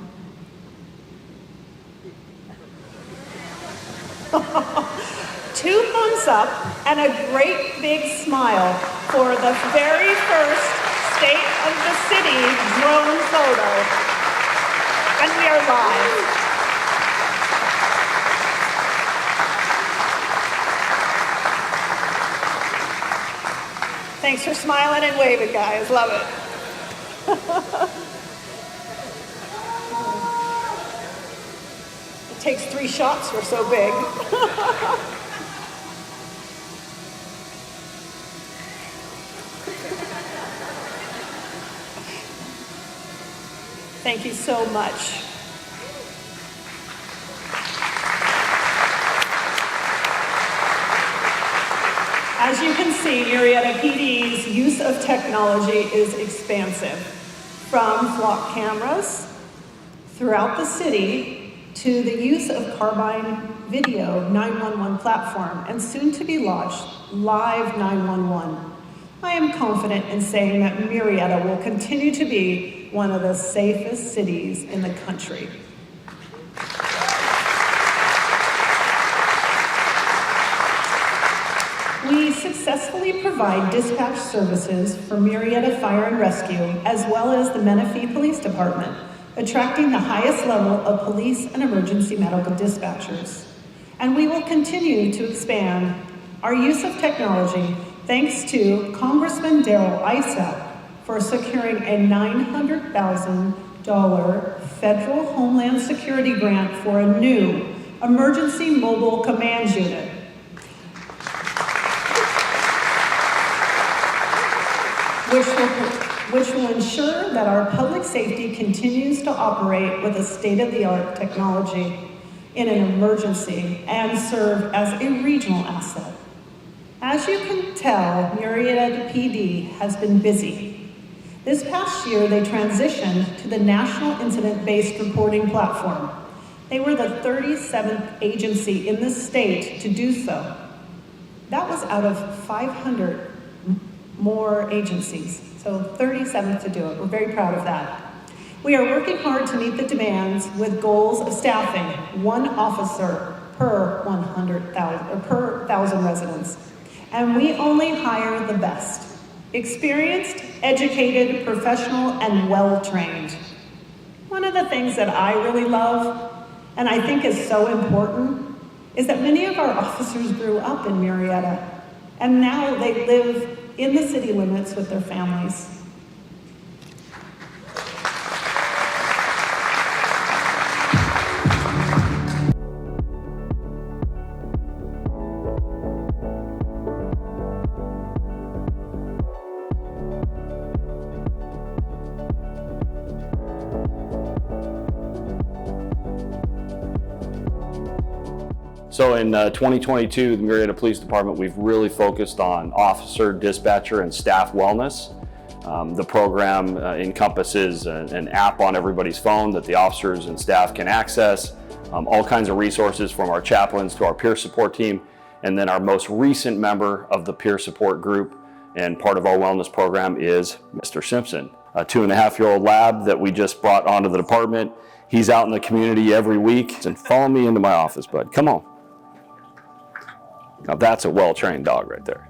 2 thumbs up and a great big smile for the very first State of the City drone photo. And we are live. Thanks for smiling and waving, guys. Love it. It takes 3 shots, we're so big. Thank you so much. As you can see, Murrieta PD's use of technology is expansive. From flock cameras throughout the city to the use of Carbine Video 911 platform and soon to be launched Live 911. I am confident in saying that Murrieta will continue to be one of the safest cities in the country. We successfully provide dispatch services for Murrieta Fire and Rescue, as well as the Menifee Police Department, attracting the highest level of police and emergency medical dispatchers. And we will continue to expand our use of technology thanks to Congressman Darrell Issa for securing a $900,000 federal Homeland Security grant for a new emergency mobile command unit. Which will ensure that our public safety continues to operate with a state-of-the-art technology in an emergency and serve as a regional asset. As you can tell, Murrieta PD has been busy. This past year, they transitioned to the National Incident-Based Reporting Platform. They were the 37th agency in the state to do so. That was out of 500 more agencies, so 37th to do it. We're very proud of that. We are working hard to meet the demands with goals of staffing 1 officer per 1,000 residents. And we only hire the best, experienced, educated, professional, and well-trained. One of the things that I really love, and I think is so important, is that many of our officers grew up in Murrieta, and now they live in the city limits with their families. So in 2022, the Murrieta Police Department, we've really focused on officer, dispatcher, and staff wellness. The program encompasses an app on everybody's phone that the officers and staff can access, all kinds of resources from our chaplains to our peer support team, and then our most recent member of the peer support group and part of our wellness program is Mr. Simpson, a 2.5-year-old lab that we just brought onto the department. He's out in the community every week. And follow me into my office, bud. Come on. Now that's a well-trained dog right there.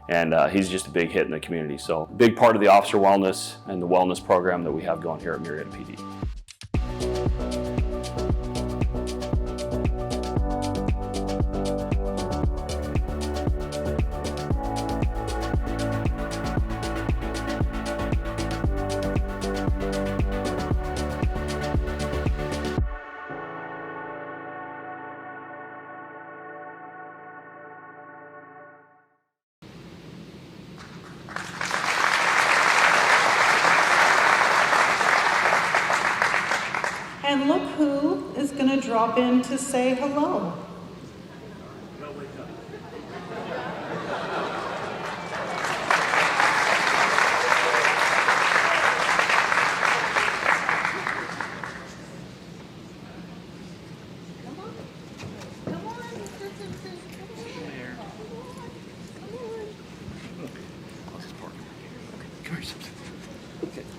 And he's just a big hit in the community. So big part of the officer wellness and the wellness program that we have going here at Murrieta PD. drop in to say hello.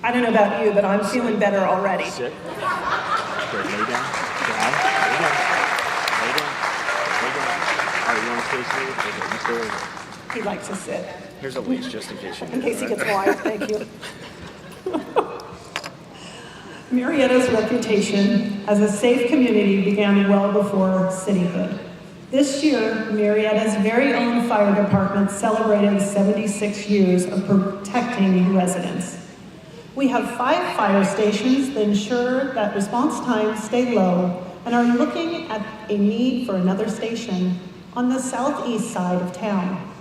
I don't know about you, but I'm feeling better already. Sit. Good. Lay down. Down. Lay down. Lay down. Lay down. All right, you want to stay seated? Okay, you stay right here. He likes to sit. Here's a leash just in case you need In case he it. gets quiet, thank you. Murrieta's reputation as a safe community began well before cityhood. This year, Murrieta's very own fire department celebrated 76 years of protecting residents. We have 5 fire stations that ensure that response times stay low and are looking at a need for another station on the southeast side of town.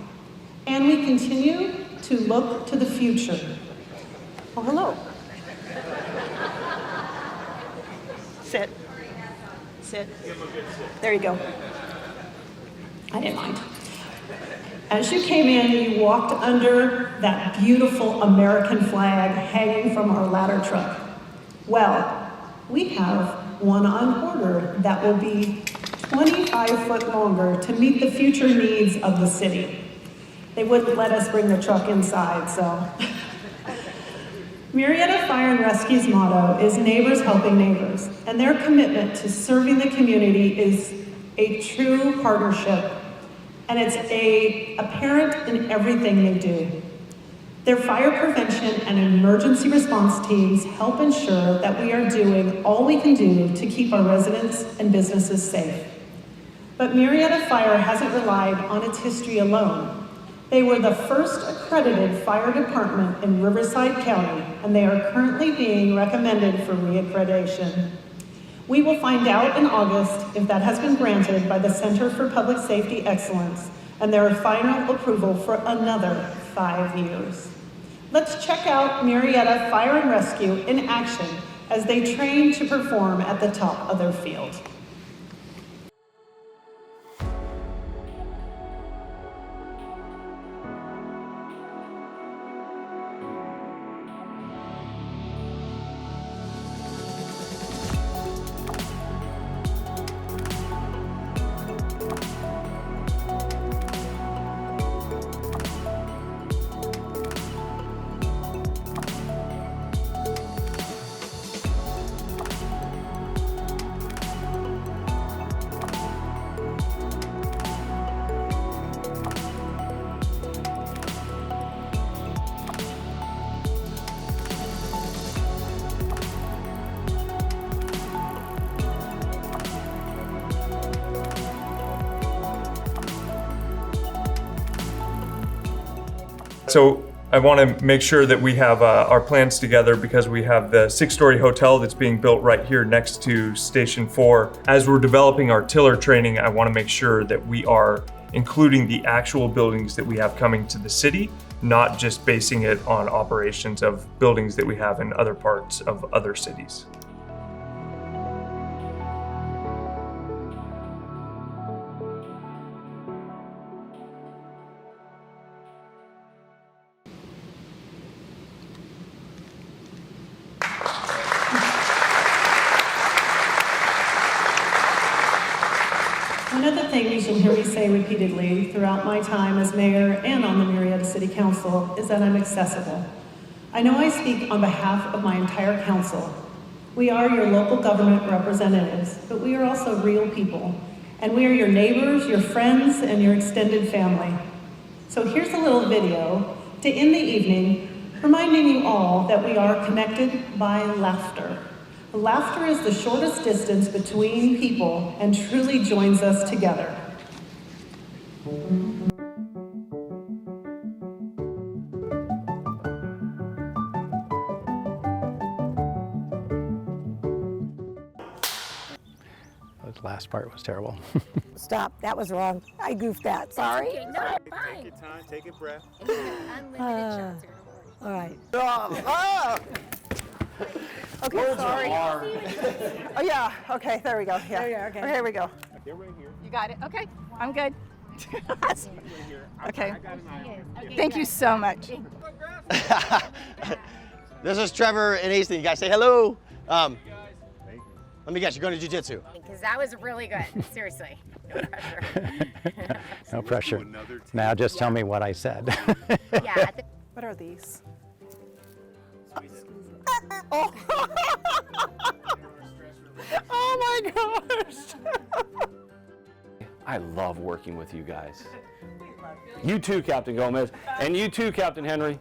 And we continue to look to the future. Oh, hello. Sit. Sit. There you go. I didn't mind. As you came in, you walked under that beautiful American flag hanging from our ladder truck. Well, we have one on order that will be 25 foot longer to meet the future needs of the city. They wouldn't let us bring the truck inside, so. Murrieta Fire and Rescue's motto is neighbors helping neighbors, and their commitment to serving the community is a true partnership, and it's apparent in everything they do. Their fire prevention and emergency response teams help ensure that we are doing all we can do to keep our residents and businesses safe. But Murrieta Fire hasn't relied on its history alone. They were the first accredited fire department in Riverside County, and they are currently being recommended for reaccreditation. We will find out in August if that has been granted by the Center for Public Safety Excellence and their final approval for another 5 years. Let's check out Murrieta Fire and Rescue in action as they train to perform at the top of their field. So I want to make sure that we have our plans together because we have the 6-story hotel that's being built right here next to Station 4. As we're developing our tiller training, I want to make sure that we are including the actual buildings that we have coming to the city, not just basing it on operations of buildings that we have in other parts of other cities. One of the things you'll hear me say repeatedly throughout my time as mayor and on the Murrieta City Council is that I'm accessible. I know I speak on behalf of my entire council. We are your local government representatives, but we are also real people. And we are your neighbors, your friends, and your extended family. So here's a little video to end the evening, reminding you all that we are connected by laughter. Laughter is the shortest distance between people and truly joins us together. The last part was terrible. Stop, that was wrong. I goofed that, sorry. Okay, no, fine. Take your time, take a breath. Unlimited shots here, don't worry. All right. Okay, sorry. Oh, yeah. Okay, there we go. Yeah. There you are, okay. Okay, here we go. You got it? Okay, I'm good. Okay. Thank you so much. This is Trevor and Easton. You guys say hello. Let me guess, you're going to jiu-jitsu. Because that was really good. Seriously. No pressure. No pressure. Now just tell me what I said. Yeah. What are these? Oh my gosh. I love working with you guys. You too, Captain Gomez. And you too, Captain Henry.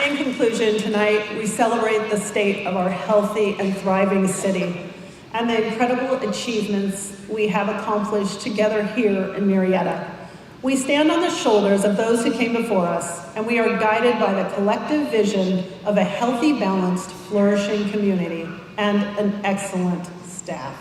In conclusion, tonight we celebrate the state of our healthy and thriving city and the incredible achievements we have accomplished together here in Murrieta. We stand on the shoulders of those who came before us, and we are guided by the collective vision of a healthy, balanced, flourishing community and an excellent staff.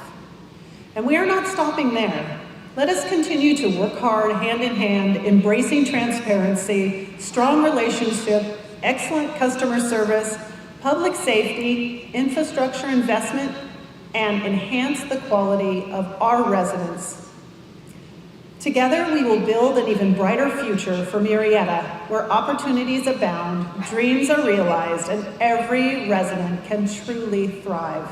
And we are not stopping there. Let us continue to work hard, hand in hand, embracing transparency, strong relationship, excellent customer service, public safety, infrastructure investment, and enhance the quality of our residents. Together, we will build an even brighter future for Murrieta, where opportunities abound, dreams are realized, and every resident can truly thrive.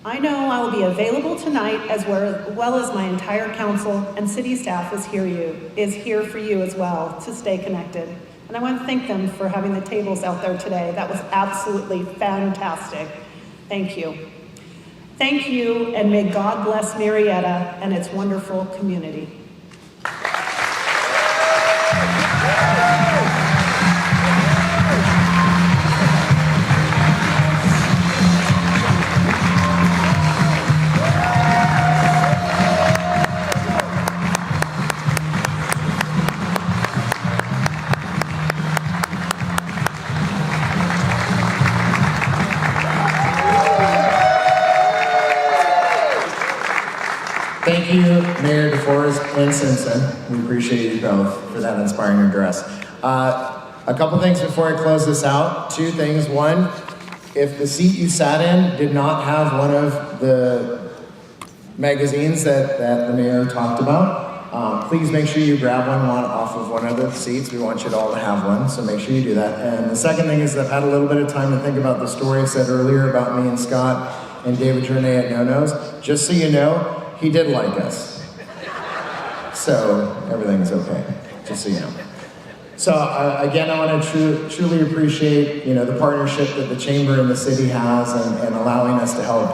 I know I will be available tonight as well as my entire council and city staff is here for you as well to stay connected. And I want to thank them for having the tables out there today. That was absolutely fantastic. Thank you. Thank you, and may God bless Murrieta and its wonderful community. Thank you, Mayor DeForest and Simpson. We appreciate you both for that inspiring address. A couple things before I close this out. Two things. One, if the seat you sat in did not have one of the magazines that the mayor talked about, please make sure you grab one off of one of the seats. We want you all to have one, so make sure you do that. And the second thing is I've had a little bit of time to think about the story I said earlier about me and Scott and David Journey at No Nos. Just so you know, he did like us. So everything's okay, just so you know. So again, I want to truly appreciate the partnership that the Chamber and the city has and allowing us to help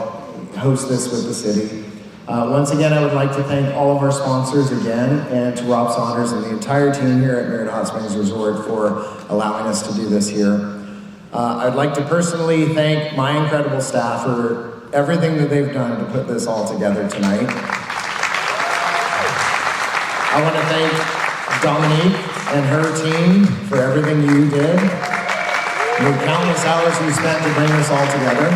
host this with the city. Once again, I would like to thank all of our sponsors again, and to Rob Saunders and the entire team here at Murrieta Hot Springs Resort for allowing us to do this here. I'd like to personally thank my incredible staff for everything that they've done to put this all together tonight. I want to thank Dominique and her team for everything you did, the countless hours you spent to bring this all together.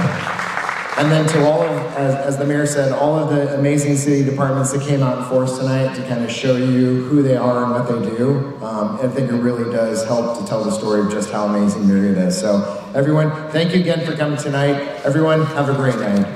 And then to all of, as the mayor said, all of the amazing city departments that came out in force tonight to kind of show you who they are and what they do. I think it really does help to tell the story of just how amazing Murrieta is. So everyone, thank you again for coming tonight. Everyone, have a great night.